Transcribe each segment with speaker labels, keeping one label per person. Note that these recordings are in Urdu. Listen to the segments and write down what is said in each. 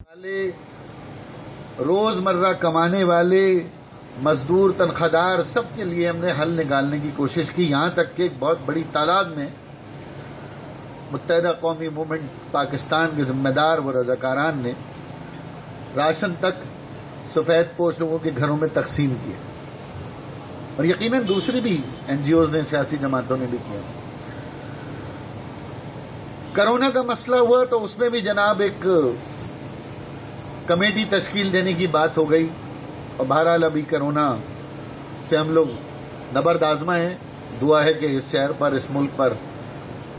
Speaker 1: والے روزمرہ کمانے والے مزدور تنخواہدار سب کے لیے ہم نے حل نکالنے کی کوشش کی، یہاں تک کہ ایک بہت بڑی تعداد میں متحدہ قومی موومنٹ پاکستان کے ذمہ دار و رضاکاران نے راشن تک سفید پوش لوگوں کے گھروں میں تقسیم کیا، اور یقیناً دوسری بھی این جی اوز نے، سیاسی جماعتوں نے بھی کیا۔ کرونا کا مسئلہ ہوا تو اس میں بھی جناب ایک کمیٹی تشکیل دینے کی بات ہو گئی، اور بہرحال ابھی کرونا سے ہم لوگ نبرد آزما ہیں۔ دعا ہے کہ اس شہر پر، اس ملک پر،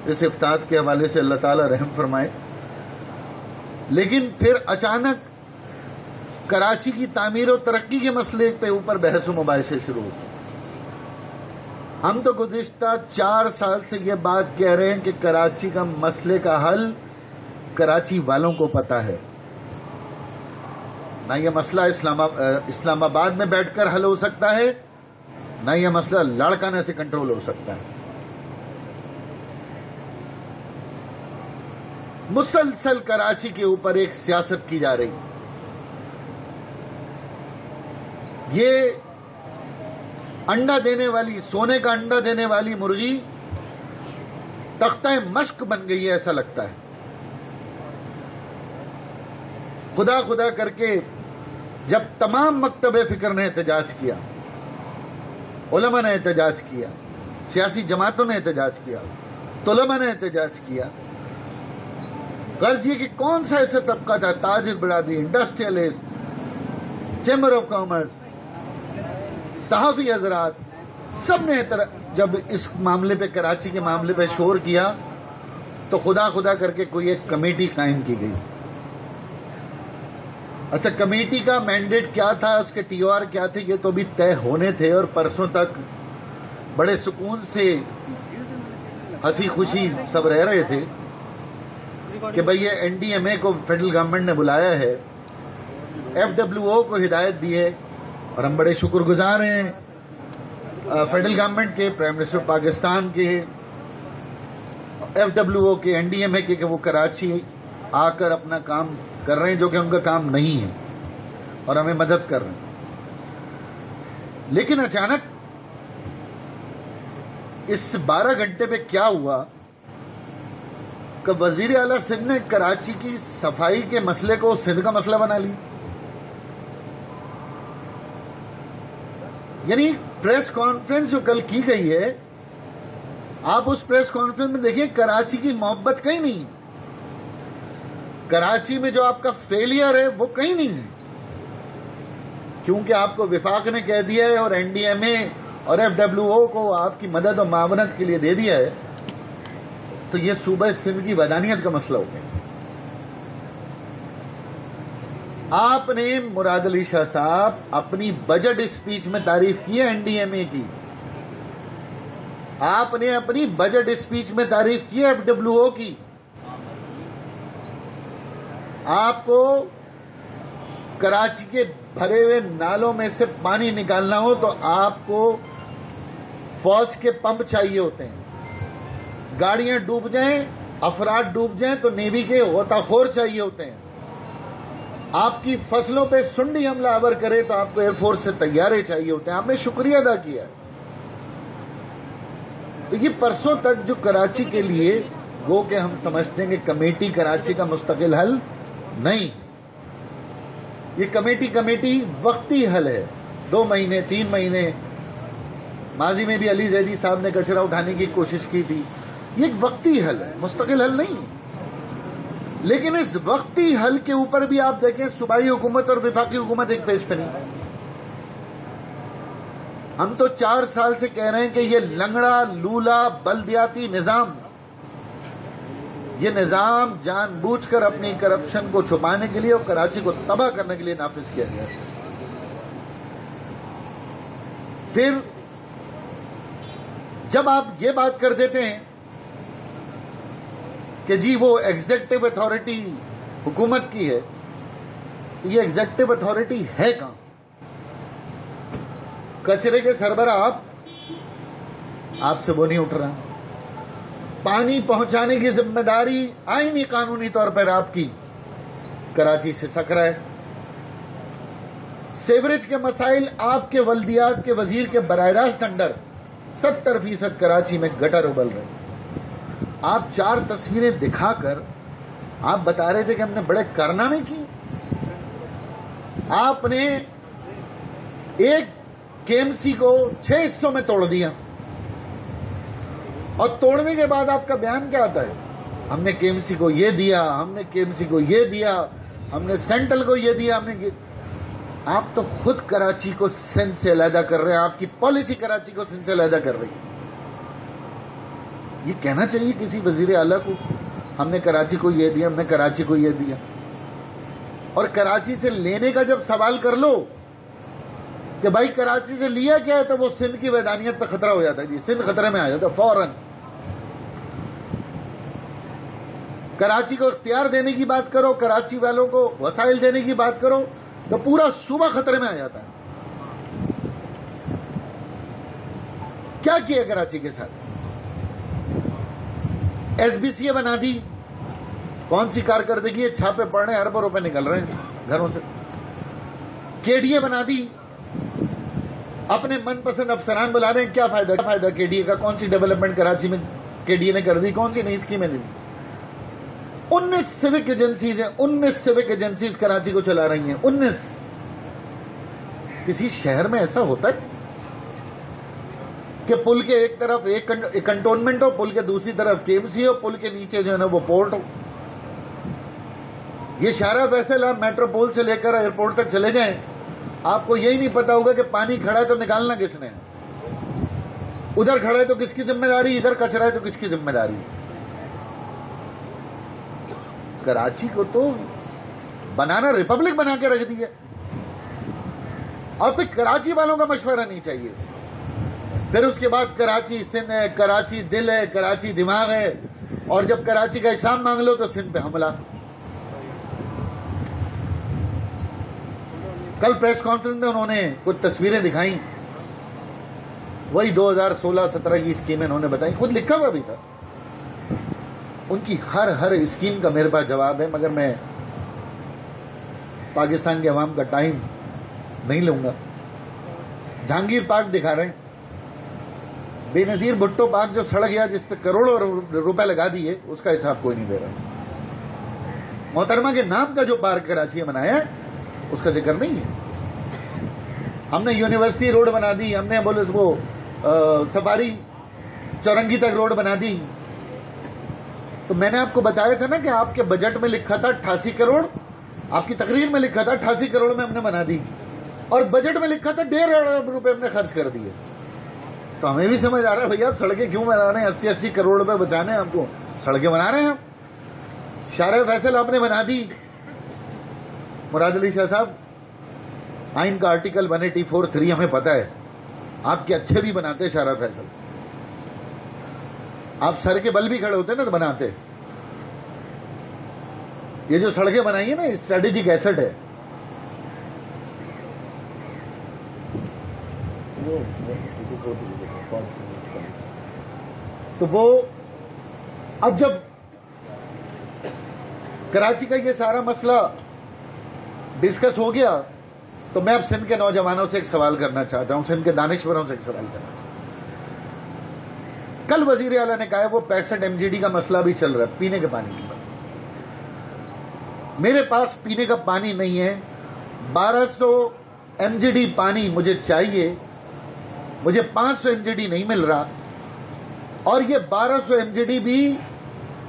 Speaker 1: اس افتاد کے حوالے سے اللہ تعالی رحم فرمائے۔ لیکن پھر اچانک کراچی کی تعمیر و ترقی کے مسئلے پہ اوپر بحث و مباحثے شروع ہوئے۔ ہم تو گزشتہ 4 سال سے یہ بات کہہ رہے ہیں کہ کراچی کا مسئلے کا حل کراچی والوں کو پتا ہے، نہ یہ مسئلہ اسلام آباد میں بیٹھ کر حل ہو سکتا ہے، نہ یہ مسئلہ لاڑکانہ سے کنٹرول ہو سکتا ہے۔ مسلسل کراچی کے اوپر ایک سیاست کی جا رہی، یہ انڈا دینے والی، سونے کا انڈا دینے والی مرغی تختہ مشق بن گئی ہے، ایسا لگتا ہے۔ خدا خدا کر کے جب تمام مکتب فکر نے احتجاج کیا، علماء نے احتجاج کیا، سیاسی جماعتوں نے احتجاج کیا، طلباء نے احتجاج کیا، غرض یہ کہ کون سا ایسا طبقہ تھا، تاجر برادری، انڈسٹریلسٹ، چیمبر آف کامرس، صحافی حضرات، سب نے جب اس معاملے پہ، کراچی کے معاملے پہ شور کیا تو خدا خدا کر کے کوئی ایک کمیٹی قائم کی گئی۔ اچھا، کمیٹی کا مینڈیٹ کیا تھا، اس کے ٹی او آر کیا تھے، یہ تو بھی طے ہونے تھے، اور پرسوں تک بڑے سکون سے ہنسی خوشی سب رہ رہے تھے کہ بھئی یہ این ڈی ایم اے کو فیڈرل گورنمنٹ نے بلایا ہے، ایف ڈبلیو او کو ہدایت دی ہے، اور ہم بڑے شکر گزار ہیں فیڈرل گورنمنٹ کے، پرائم منسٹر پاکستان کے، ایف ڈبلیو او کے، این ڈی ایم اے کے، کہ وہ کراچی آ کر اپنا کام کر رہے ہیں، جو کہ ان کا کام نہیں ہے، اور ہمیں مدد کر رہے ہیں۔ لیکن اچانک اس 12 گھنٹے پہ کیا ہوا کہ وزیر اعلیٰ سندھ نے کراچی کی صفائی کے مسئلے کو سندھ کا مسئلہ بنا لی۔ یعنی پریس کانفرنس جو کل کی گئی ہے، آپ اس پریس کانفرنس میں دیکھیں، کراچی کی محبت کہیں نہیں ہے، کراچی میں جو آپ کا فیلئر ہے وہ کہیں نہیں ہے، کیونکہ آپ کو وفاق نے کہہ دیا ہے، اور این ڈی ایم اے اور ایف ڈبلیو او کو آپ کی مدد اور معاونت کے لیے دے دیا ہے، تو یہ صوبہ سندھ کی ودانیت کا مسئلہ ہو گیا۔ آپ نے مراد علی شاہ صاحب اپنی بجٹ اسپیچ میں تعریف کی ہے این ڈی ایم اے کی، آپ نے اپنی بجٹ اسپیچ میں تعریف کی ہے ایف ڈبلیو او کی۔ آپ کو کراچی کے بھرے ہوئے نالوں میں سے پانی نکالنا ہو تو آپ کو فوج کے پمپ چاہیے ہوتے ہیں، گاڑیاں ڈوب جائیں، افراد ڈوب جائیں تو نیوی کے غوطہ خور چاہیے ہوتے ہیں، آپ کی فصلوں پہ سنڈی حملہ آور کرے تو آپ کو ایئر فورس سے طیارے چاہیے ہوتے ہیں۔ آپ نے شکریہ ادا کیا۔ تو یہ پرسوں تک جو کراچی کے لیے گو کہ ہم سمجھتے ہیں کہ کمیٹی کراچی کا مستقل حل نہیں، یہ کمیٹی وقتی حل ہے، 2 مہینے 3 مہینے، ماضی میں بھی علی زیدی صاحب نے کچرا اٹھانے کی کوشش کی تھی، یہ ایک وقتی حل ہے، مستقل حل نہیں۔ لیکن اس وقتی حل کے اوپر بھی آپ دیکھیں، صوبائی حکومت اور وفاقی حکومت ایک پیج پہ نہیں۔ ہم تو 4 سال سے کہہ رہے ہیں کہ یہ لنگڑا لولا بلدیاتی نظام، یہ نظام جان بوجھ کر اپنی کرپشن کو چھپانے کے لیے اور کراچی کو تباہ کرنے کے لیے نافذ کیا گیا۔ پھر جب آپ یہ بات کر دیتے ہیں کہ جی وہ ایگزیکٹو اتھارٹی حکومت کی ہے، تو یہ ایگزیکٹو اتھارٹی ہے کہاں؟ کچرے کے سربراہ آپ سے وہ نہیں اٹھ رہا، پانی پہنچانے کی ذمہ داری آئینی قانونی طور پر آپ کی، کراچی سے سک رہا ہے. سیوریج کے مسائل آپ کے ولدیات کے وزیر کے براہ راست انڈر 70% کراچی میں گٹر ابل رہے. آپ 4 تصویریں دکھا کر آپ بتا رہے تھے کہ ہم نے بڑے کارنامے کیے. آپ نے ایک KMC کو 6 حصوں میں توڑ دیا اور توڑنے کے بعد آپ کا بیان کیا آتا ہے؟ ہم نے KMC کو یہ دیا, ہم نے KMC کو یہ دیا, ہم نے سینٹرل کو یہ دیا, ہم نے یہ. آپ تو خود کراچی کو سندھ سے علیحدہ کر رہے ہیں. آپ کی پالیسی کراچی کو سندھ سے علیحدہ کر رہی ہے. یہ کہنا چاہیے کسی وزیر اعلیٰ کو ہم نے کراچی کو یہ دیا, ہم نے کراچی کو یہ دیا. اور کراچی سے لینے کا جب سوال کر لو کہ بھائی کراچی سے لیا کیا ہے, تو وہ سندھ کی ویدانیت پہ خطرہ ہو جاتا ہے. جی سندھ خطرے میں آ جاتا فوراً. کراچی کو اختیار دینے کی بات کرو, کراچی والوں کو وسائل دینے کی بات کرو, تو پورا صوبہ خطرے میں آ جاتا ہے. کیا کیا کراچی کے ساتھ؟ SBCA بنا دی. کون سی کارکردگی ہے؟ چھاپے پڑ رہے ہیں, اربوں روپے نکل رہے ہیں گھروں سے. KDA بنا دی. اپنے من پسند افسران بلا رہے ہیں. کیا فائدہ KDA کا؟ کون سی ڈیولپمنٹ کراچی میں KDA نے کر دی؟ کون سی نئی اسکیمیں دی؟ 19 سیوک ایجنسیز ہیں. 19 سیوک ایجنسیز کراچی کو چلا رہی ہیں. 19. کسی شہر میں ایسا ہوتا ہے کہ پل کے ایک طرف ایک کنٹونمنٹ ہو, پل کے دوسری طرف KMC ہو, پل کے نیچے جو ہے نا وہ پورٹ ہو. یہ شارع فیصل آپ میٹروپول سے لے کر ایئرپورٹ تک چلے جائیں, آپ کو یہی نہیں پتا ہوگا کہ پانی کھڑا ہے تو نکالنا کس نے, ادھر کھڑا ہے تو کس کی ذمہ داری, ادھر کچرا ہے تو کس کی ذمہ داری. کراچی کو تو بنانا ریپبلک بنا کے رکھ دی ہے. اور پھر کراچی والوں کا مشورہ نہیں چاہیے. پھر اس کے بعد کراچی سندھ ہے, کراچی دل ہے, کراچی دماغ ہے, اور جب کراچی کا حساب مانگ لو تو سندھ پہ حملہ. کل پریس کانفرنس میں انہوں نے کچھ تصویریں دکھائیں, وہی 2016-17 کی اسکیمیں انہوں نے بتائی. خود لکھا ہوا بھی تھا. ان کی ہر اسکیم کا میرے پاس جواب ہے, مگر میں پاکستان کے عوام کا ٹائم نہیں لوں گا. جہانگیر پارک دکھا رہے ہیں, بے نظیر بھٹو پارک جو سڑ گیا, جس پہ کروڑوں روپے لگا دیے, اس کا حساب کوئی نہیں دے رہا. محترمہ کے نام کا جو پارک کراچی میں بنایا ہے اس کا ذکر نہیں ہے. ہم نے یونیورسٹی روڈ بنا دی, ہم نے بولے وہ سفاری چورنگی تک روڈ بنا دی. تو میں نے آپ کو بتایا تھا نا کہ آپ کے بجٹ میں لکھا تھا 88 کروڑ, آپ کی تقریر میں لکھا تھا 88 کروڑ میں ہم نے بنا دی, اور بجٹ میں لکھا تھا 1.5 ارب روپے ہم نے خرچ کر دیے. تو ہمیں بھی سمجھ آ رہا ہے بھائی آپ سڑکیں کیوں بنا رہے ہیں, 80 کروڑ روپے بچانے ہیں آپ کو, سڑکیں بنا رہے ہیں آپ. شارع فیصل آپ نے بنا دی. مراد علی شاہ صاحب, آئین کا آرٹیکل 184(3) ہمیں پتا ہے, آپ کے اچھے بھی بناتے ہیں شارع فیصل. آپ سر کے بل بھی کھڑے ہوتے ہیں نا تو بناتے. یہ جو سڑکیں بنائی ہیں نا, اسٹریٹجک ایسٹ ہے. تو وہ اب جب کراچی کا یہ سارا مسئلہ ڈسکس ہو گیا, تو میں اب سندھ کے نوجوانوں سے ایک سوال کرنا چاہتا ہوں, سندھ کے دانشوروں سے ایک سوال کرنا چاہتا ہوں. کل وزیر اعلیٰ نے کہا ہے وہ 65 MGD کا مسئلہ بھی چل رہا ہے, پینے کے پانی کی بات. میرے پاس پینے کا پانی نہیں ہے. 1200 MGD پانی مجھے چاہیے, مجھے 500 MGD نہیں مل رہا. اور یہ 1200 MGD بھی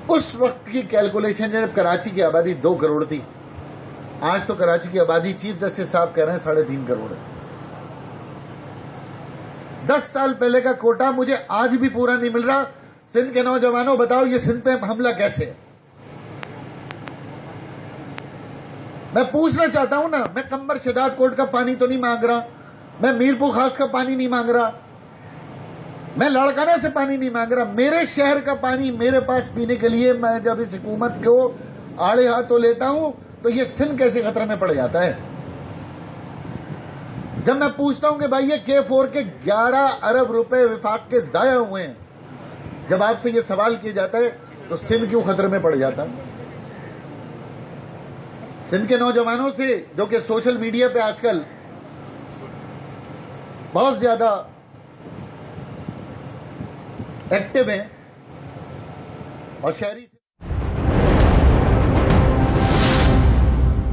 Speaker 1: اس وقت کی کیلکولیشن جب کراچی کی آبادی 2 کروڑ تھی. آج تو کراچی کی آبادی چیف جسٹس صاحب کہہ رہے ہیں 3.5 کروڑ ہے. 10 سال پہلے کا کوٹا مجھے آج بھی پورا نہیں مل رہا. سندھ کے نوجوانوں بتاؤ یہ سندھ پہ حملہ کیسے ہے؟ میں پوچھنا چاہتا ہوں نا, میں کمبر شداد کوٹ کا پانی تو نہیں مانگ رہا, میں میرپور خاص کا پانی نہیں مانگ رہا, میں لاڑکانہ سے پانی نہیں مانگ رہا. میرے شہر کا پانی میرے پاس پینے کے لیے میں جب اس حکومت کو آڑے ہاتھوں لیتا ہوں تو یہ سندھ کیسے خطرے میں پڑ جاتا ہے؟ جب میں پوچھتا ہوں کہ بھائی یہ K4 کے 11 ارب روپے وفاق کے ضائع ہوئے ہیں, جب آپ سے یہ سوال کیا جاتا ہے تو سندھ کیوں خطرے میں پڑ جاتا ہے؟ سندھ کے نوجوانوں سے جو کہ سوشل میڈیا پہ آج کل بہت زیادہ ایکٹیو ہیں اور شہری